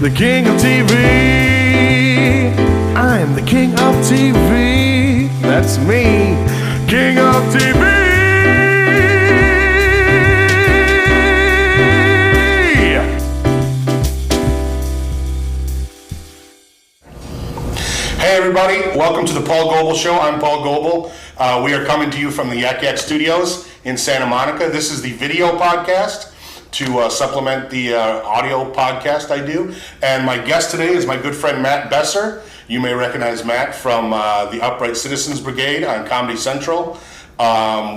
the king of TV. I'm the king of TV. That's me, king of TV. Hey everybody, welcome to the Paul Goebel Show. I'm Paul Goebel. We are coming to you from the Yak Yak Studios in Santa Monica. This is the video podcast to supplement the audio podcast I do. And my guest today is my good friend Matt Besser. You may recognize Matt from the Upright Citizens Brigade on Comedy Central.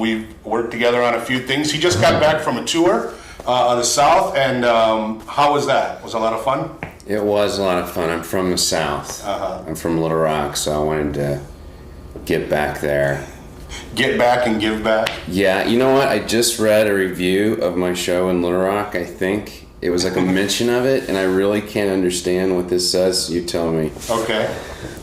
We've worked together on a few things. He just got back from a tour of the South, and how was that? Was it a lot of fun? It was a lot of fun. I'm from the South. I'm from Little Rock, so I wanted to get back there. Get back and give back? Yeah, you know what? I just read a review of my show in Little Rock, I think. It was like a mention of it, and I really can't understand what this says. You tell me. Okay.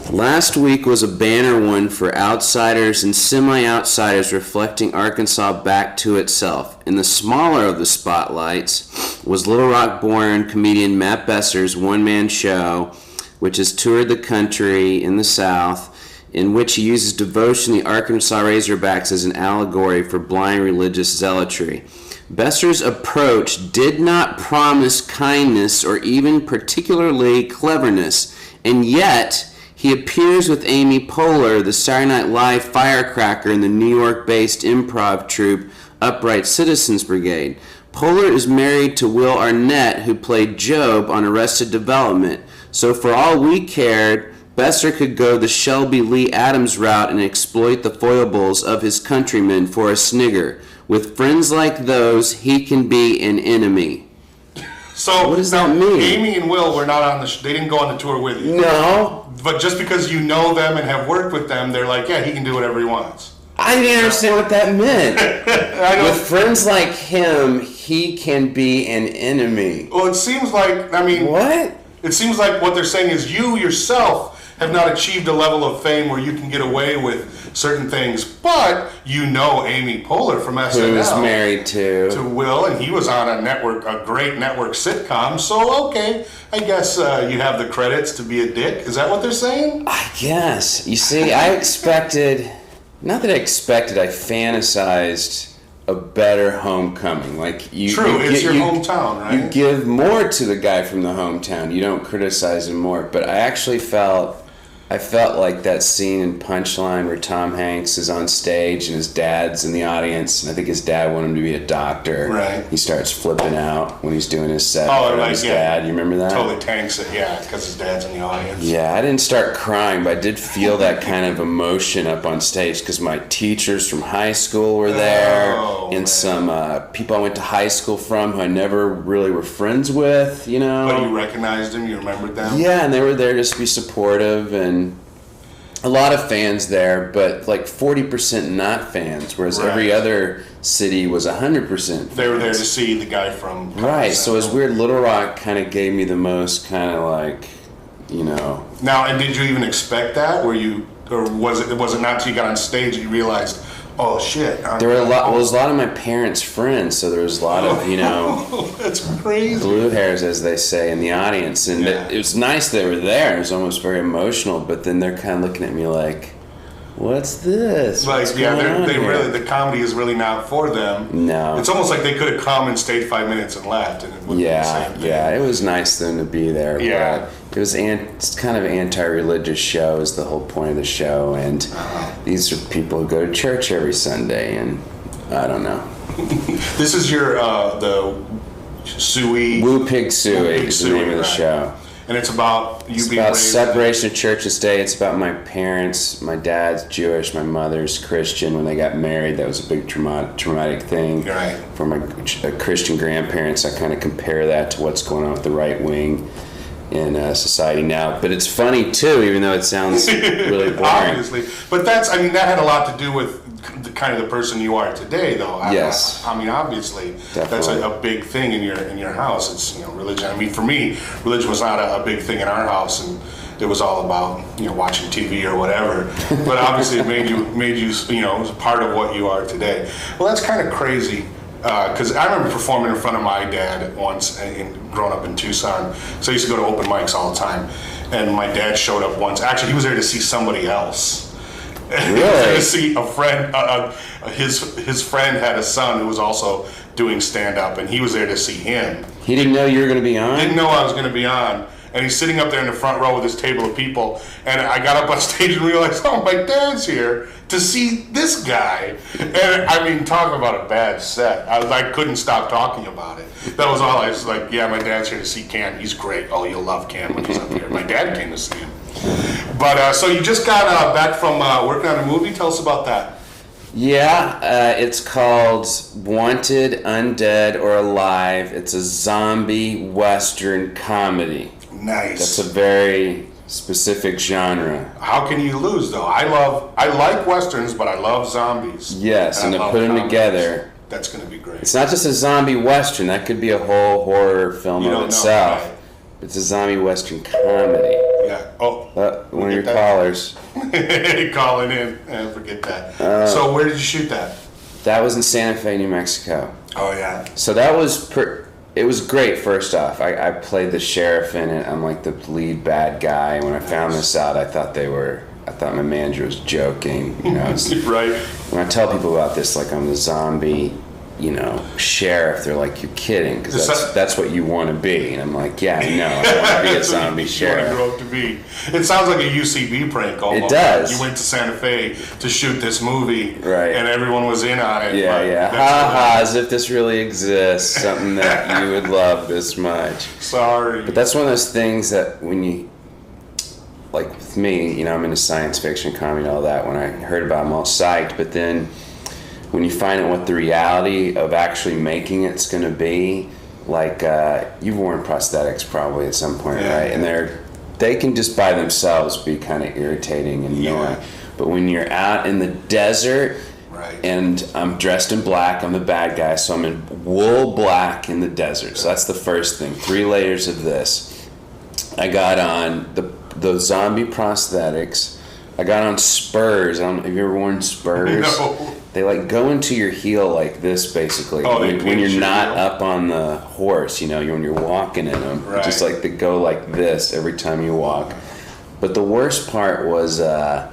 Last week was a banner one for outsiders and semi-outsiders, reflecting Arkansas back to itself. In the smaller of the spotlights was Little Rock-born comedian Matt Besser's one-man show, which has toured the country in the South, in which he uses devotion to the Arkansas Razorbacks as an allegory for blind religious zealotry. Besser's approach did not promise kindness or even particularly cleverness, and yet he appears with Amy Poehler, the Saturday Night Live firecracker in the New York-based improv troupe Upright Citizens Brigade. Poehler is married to Will Arnett, who played Job on Arrested Development. So for all we cared, Besser could go the Shelby Lee Adams route and exploit the foibles of his countrymen for a snigger. With friends like those, he can be an enemy. So what does that mean? Amy and Will were not on they didn't go on the tour with you. No. But just because you know them and have worked with them, they're like, yeah, he can do whatever he wants. I didn't understand what that meant. With friends like him, he can be an enemy. Well, it seems like, What? It seems like what they're saying is you yourself have not achieved a level of fame where you can get away with certain things, but you know Amy Poehler from SNL. Who was married to Will, and he was on a great network sitcom, so okay, I guess you have the credits to be a dick. Is that what they're saying? I guess. You see, I fantasized a better homecoming. Like you, True, it's your hometown, right? You give more to the guy from the hometown. You don't criticize him more. But I actually felt like that scene in Punchline where Tom Hanks is on stage and his dad's in the audience, and I think his dad wanted him to be a doctor. Right. He starts flipping out when he's doing his set like his dad. You remember that? Totally tanks it, yeah, because his dad's in the audience. Yeah, I didn't start crying, but I did feel that kind of emotion up on stage because my teachers from high school were there, and some people I went to high school from who I never really were friends with, you know. But you recognized them, you remembered them? Yeah, and they were there just to be supportive, and a lot of fans there, but like 40% not fans, whereas every other city was 100% fans. They were there to see the guy from... Right, so it's weird. Little Rock kind of gave me the most kind of like, you know... Now, and did you even expect that? Or was it not until you got on stage that you realized, oh shit. There were was a lot of my parents' friends, so there was a lot of, you know... That's crazy. Blue hairs, as they say, in the audience. And it was nice they were there. It was almost very emotional, but then they're kind of looking at me like, what's this? Like, what's going on they here? really, the comedy is really not for them. No. It's almost like they could have come and stayed 5 minutes and left, and it wouldn't be the same thing. Yeah, it was nice of them to be there. Yeah. But it's kind of an anti-religious show is the whole point of the show, and these are people who go to church every Sunday, and I don't know. This is your, the Suey... Woo Pig Suey is the name of the show. And it's about you being about raised... separation of church and state. It's about my parents. My dad's Jewish, my mother's Christian. When they got married, that was a big traumatic thing. Right. For my Christian grandparents, I kind of compare that to what's going on with the right wing in society now. But it's funny too, even though it sounds really boring. Obviously. But that had a lot to do with the kind of the person you are today, though. Yes. I mean, obviously, Definitely. That's a big thing in your house. It's, you know, religion. I mean, for me, religion was not a big thing in our house, and it was all about, you know, watching TV or whatever. But obviously, it made you, you know, it was part of what you are today. Well, that's kind of crazy because I remember performing in front of my dad once, growing up in Tucson. So I used to go to open mics all the time, and my dad showed up once. Actually, he was there to see somebody else. Really? He was there to see a friend. His friend had a son who was also doing stand-up, and he was there to see him. He didn't know you were going to be on? Didn't know I was going to be on. And he's sitting up there in the front row with his table of people. And I got up on stage and realized, oh, my dad's here to see this guy. And I mean, talking about a bad set. I couldn't stop talking about it. That was all. I was like, yeah, my dad's here to see Cam. He's great. Oh, you'll love Cam when he's up here. My dad came to see him. But so you just got back from working on a movie. Tell us about that. Yeah, it's called Wanted, Undead, or Alive. It's a zombie western comedy. Nice. That's a very specific genre. How can you lose, though? I like westerns, but I love zombies. Yes, and to put them together. That's going to be great. It's not just a zombie western. That could be a whole horror film of itself. Right? It's a zombie western comedy. Yeah. Oh. One of your callers. Calling in. Forget that. So where did you shoot that? That was in Santa Fe, New Mexico. Oh, yeah. So that was... It was great, first off. I played the sheriff in it. I'm like the lead bad guy. When I found this out, I thought my manager was joking. You know, right. When I tell people about this, like I'm the zombie, sheriff, they're like, you're kidding, because that's what you want to be. And I'm like, yeah, I know. I want to be a zombie sheriff. You want to grow up to be. It sounds like a UCB prank almost. It does. You went to Santa Fe to shoot this movie, right? And everyone was in on it. Yeah. Ha, as if this really exists, something that you would love this much. Sorry. But that's one of those things that when you, like with me, I'm into science fiction, comedy, and all that. When I heard about it, I'm all psyched. But then when you find out what the reality of actually making it's going to be, like you've worn prosthetics probably at some point, right? And they can just by themselves be kind of irritating and annoying. But when you're out in the desert, right, and I'm dressed in black, I'm the bad guy, so I'm in wool black in the desert. So that's the first thing. 3 layers of this. I got on the zombie prosthetics. I got on spurs. Have you ever worn spurs? No. They like go into your heel like this, basically. Oh, when you're not up on the horse, when you're walking in them, right, just like they go like this every time you walk. But the worst part was the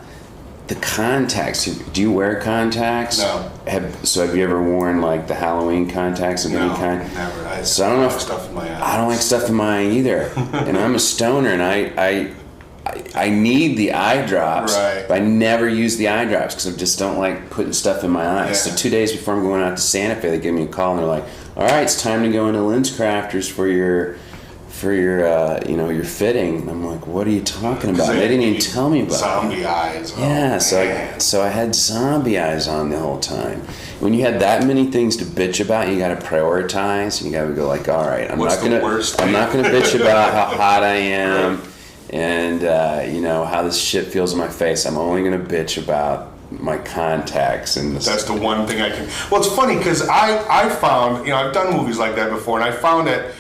contacts. Do you wear contacts? No. Have you ever worn like the Halloween contacts of any kind? Never. I don't know. Stuff in my eyes. I don't like stuff in my eye either. And I'm a stoner, and I need the eye drops, right, but I never use the eye drops because I just don't like putting stuff in my eyes. Yeah. So 2 days before I'm going out to Santa Fe, they give me a call and they're like, "All right, it's time to go into Lens Crafters for your your fitting." And I'm like, "What are you talking about?" They didn't even tell me about zombie eyes. Yeah, so I had zombie eyes on the whole time. When you had that many things to bitch about, you got to prioritize. You got to go like, "All right, I'm not gonna bitch about how hot I am." And how this shit feels in my face. I'm only gonna bitch about my contacts, and that's the one thing I can. Well, it's funny because I found I've done movies like that before, and I found that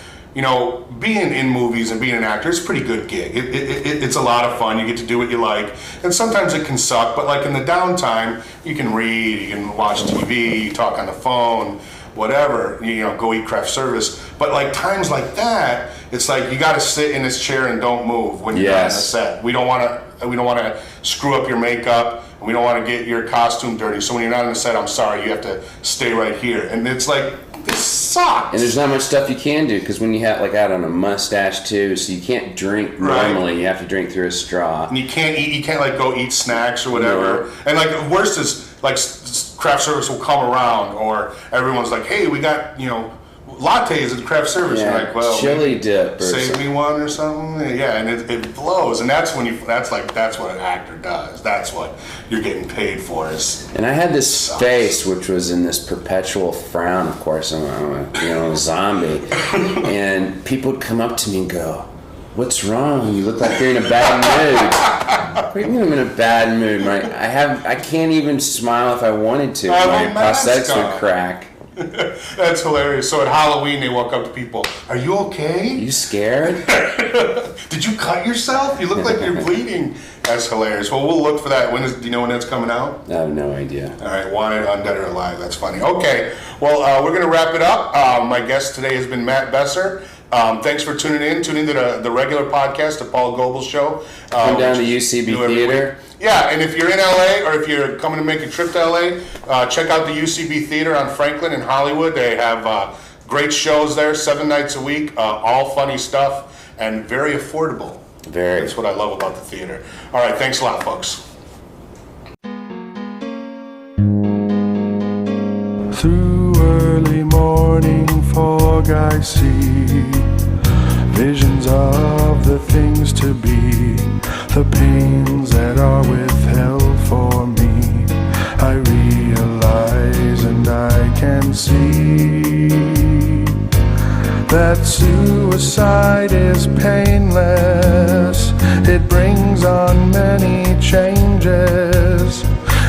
being in movies and being an actor is a pretty good gig. It's a lot of fun. You get to do what you like, and sometimes it can suck. But like in the downtime, you can read, you can watch TV, talk on the phone, whatever. Go eat craft service. But like times like that, it's like you got to sit in this chair and don't move when you're on the set. We don't want to screw up your makeup. We don't want to get your costume dirty. So when you're not on the set, I'm sorry, you have to stay right here. And it's like, this sucks. And there's not much stuff you can do because when you have like out on a mustache too, so you can't drink normally. Right. You have to drink through a straw. And you can't eat. You can't like go eat snacks or whatever. No. And like the worst is like craft service will come around, or everyone's like, "Hey, we got lattes at craft service." Yeah, you're like, well, chili dip. Save me one or something. Yeah, and it blows, and that's when that's what an actor does. That's what you're getting paid for. And I had this face, which was in this perpetual frown. Of course, I'm a zombie, and people would come up to me and go, "What's wrong? You look like you're in a bad mood." What do you mean I'm in a bad mood? I can't even smile if I wanted to. My prosthetics would crack. That's hilarious. So at Halloween, they walk up to people. "Are you okay? You scared? Did you cut yourself? You look like you're bleeding." That's hilarious. Well, we'll look for that. Do you know when that's coming out? I have no idea. All right, Wanted on Dead or Alive. That's funny. Okay, well, we're going to wrap it up. My guest today has been Matt Besser. Thanks for tuning in. Tune into the regular podcast, the Paul Goebel Show. Come down to UCB Theater. Yeah, and if you're in LA or if you're coming to make a trip to LA, check out the UCB Theater on Franklin in Hollywood. They have great shows there, 7 nights a week, all funny stuff, and very affordable. Very. That's what I love about the theater. All right, thanks a lot, folks. Through early morning fog I see visions of the things to be, the pains that are withheld for me. I realize and I can see that suicide is painless. It brings on many changes,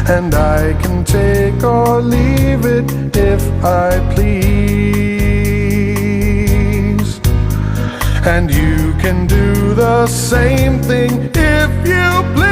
and I can take or leave it if I please. And you can do the same thing if you please.